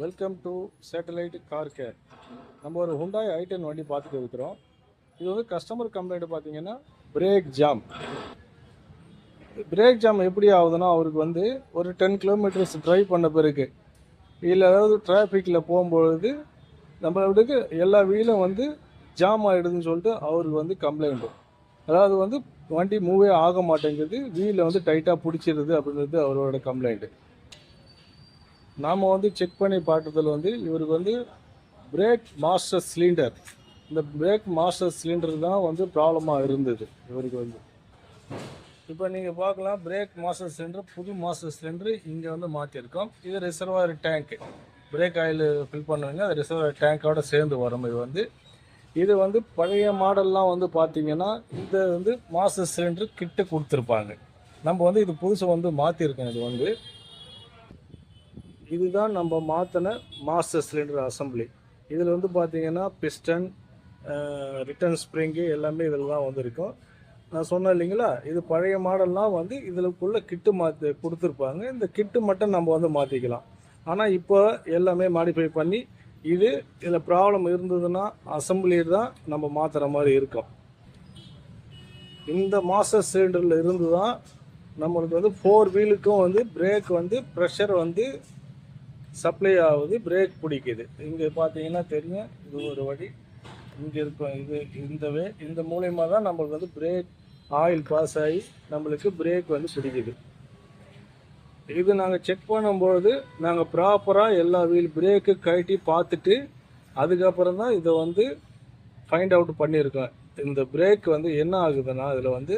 Welcome to satellite car care. நம்ம ஒரு Hyundai i10 வண்டி பார்த்துட்டு இருக்கிறோம். இது வந்து கஸ்டமர் கம்ப்ளைண்ட் பார்த்தீங்கன்னா பிரேக் ஜாம் எப்படி ஆகுதுன்னா, அவருக்கு வந்து ஒரு 10 கிலோமீட்டர்ஸ் ட்ரைவ் பண்ண பிறகு இல்லை ஏதாவது டிராஃபிக்கில் போகும்பொழுது நம்மளுக்கு எல்லா வீலும் வந்து ஜாம் ஆகிடுதுன்னு சொல்லிட்டு அவருக்கு வந்து கம்ப்ளைண்ட்டு. அதாவது வந்து வண்டி மூவே ஆக மாட்டேங்குது, வீலில் வந்து டைட்டாக பிடிச்சிருது அப்படின்றது அவரோட கம்ப்ளைண்ட்டு. நாம் வந்து செக் பண்ணி பார்த்ததில் வந்து இவருக்கு வந்து பிரேக் மாஸ்டர் சிலிண்டர், இந்த பிரேக் மாஸ்டர் சிலிண்டர் தான் வந்து ப்ராப்ளமாக இருந்தது இவருக்கு வந்து. இப்போ நீங்கள் பார்க்கலாம், பிரேக் மாஸ்டர் சிலிண்டர், புது மாஸ்டர் சிலிண்டர் இங்கே வந்து மாற்றிருக்கோம். இது ரிசர்வாயர் டேங்க்கு, பிரேக் ஆயில் ஃபில் பண்ணுவீங்க, அது ரிசர்வாயர் டேங்க்கோட சேர்ந்து வரும். இது வந்து பழைய மாடல்லாம் வந்து பார்த்திங்கன்னா இந்த வந்து மாஸ்டர் சிலிண்டர் கிட்ட கொடுத்துருப்பாங்க. நம்ம வந்து இது புதுசு வந்து மாற்றிருக்கோம். இதுதான் நம்ம மாற்றின மாஸ்டர் சிலிண்டர் அசம்பிளி. இதில் வந்து பார்த்திங்கன்னா பிஸ்டன், ரிட்டர்ன் ஸ்ப்ரிங்கு எல்லாமே இதில் தான் வந்துருக்கும். நான் சொன்னேன் இல்லைங்களா, இது பழைய மாடல்லாம் வந்து இதில்குள்ளே கிட்டு மாற்றி கொடுத்துருப்பாங்க. இந்த கிட்டு மட்டும் நம்ம வந்து மாற்றிக்கலாம். ஆனால் இப்போ எல்லாமே மாடிஃபை பண்ணி இதில் ப்ராப்ளம் இருந்ததுன்னா அசம்பிளியர் தான் நம்ம மாற்றுற மாதிரி இருக்கும். இந்த மாஸ்டர் சிலிண்டரில் இருந்து தான் நம்மளுக்கு வந்து 4 வீலுக்கும் வந்து பிரேக் வந்து ப்ரெஷர் வந்து சப்ளை ஆகுது, பிரேக் பிடிக்குது. இங்கே பார்த்தீங்கன்னா தெரியும், இது ஒரு வழி இங்கே இருக்கும். இந்த மூலயமா தான் நம்மளுக்கு வந்து பிரேக் ஆயில் பாஸ் ஆகி நம்மளுக்கு பிரேக் வந்து பிடிக்குது. இது நாங்கள் செக் பண்ணும்போது நாங்கள் ப்ராப்பராக எல்லா வீல் பிரேக்கு கழட்டி பார்த்துட்டு அதுக்கப்புறம் தான் இதை வந்து ஃபைண்ட் அவுட் பண்ணியிருக்கோம். இந்த பிரேக் வந்து என்ன ஆகுதுன்னா, இதில் வந்து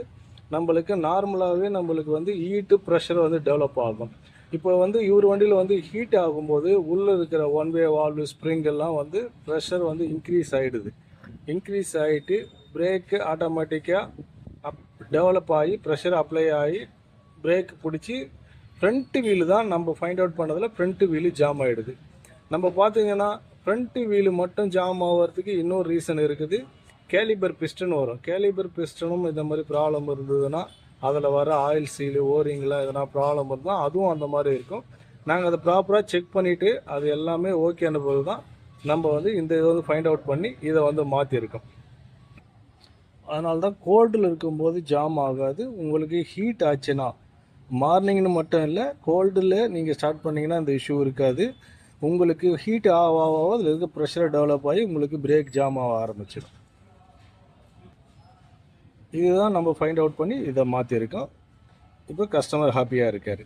நம்மளுக்கு நார்மலாகவே நம்மளுக்கு வந்து ஹீட்டு ப்ரெஷர் வந்து டெவலப் ஆகும். இப்போ வந்து இவர் வண்டியில் வந்து ஹீட் ஆகும்போது உள்ளே இருக்கிற ஒன் வே வால்வு ஸ்ப்ரிங் எல்லாம் வந்து ப்ரெஷர் வந்து இன்க்ரீஸ் ஆகிடுது. இன்க்ரீஸ் ஆகிட்டு பிரேக்கு ஆட்டோமேட்டிக்காக டெவலப் ஆகி ப்ரெஷர் அப்ளை ஆகி பிரேக் பிடிச்சி ஃப்ரண்ட்டு வீலு தான் நம்ம ஃபைண்ட் அவுட் பண்ணதில் ஃப்ரண்ட்டு வீலு ஜாம் ஆகிடுது. நம்ம பார்த்தீங்கன்னா ஃப்ரண்ட்டு வீலு மட்டும் ஜாம் ஆகிறதுக்கு இன்னொரு ரீசன் இருக்குது. கேலிபர் பிஸ்டன் வரும். கேலிபர் பிஸ்டனும் இந்த மாதிரி ப்ராப்ளம் இருந்ததுன்னா, அதில் வர ஆயில் சீலு ஓரிங்லாம் எதனா ப்ராப்ளம் இருந்தால் அதுவும் அந்த மாதிரி இருக்கும். நாங்கள் அதை ப்ராப்பராக செக் பண்ணிவிட்டு அது எல்லாமே ஓகேன போது தான் நம்ம வந்து இந்த இதை வந்து ஃபைண்ட் அவுட் பண்ணி இதை வந்து மாற்றிருக்கோம். அதனால தான் கோல்டில் இருக்கும்போது ஜாம் ஆகாது. உங்களுக்கு ஹீட் ஆச்சுன்னா, மார்னிங்னு மட்டும் இல்லை, கோல்டில் நீங்கள் ஸ்டார்ட் பண்ணிங்கன்னா இந்த இஷ்யூ இருக்காது. உங்களுக்கு ஹீட் ஆக அதில் இருக்க ப்ரெஷரை டெவலப் ஆகி உங்களுக்கு பிரேக் ஜாம் ஆக ஆரம்பிச்சிடும். இதுதான் நம்ம ஃபைண்ட் அவுட் பண்ணி இதை மாற்றிருக்கோம். இப்போ கஸ்டமர் ஹாப்பியாக இருக்கார்.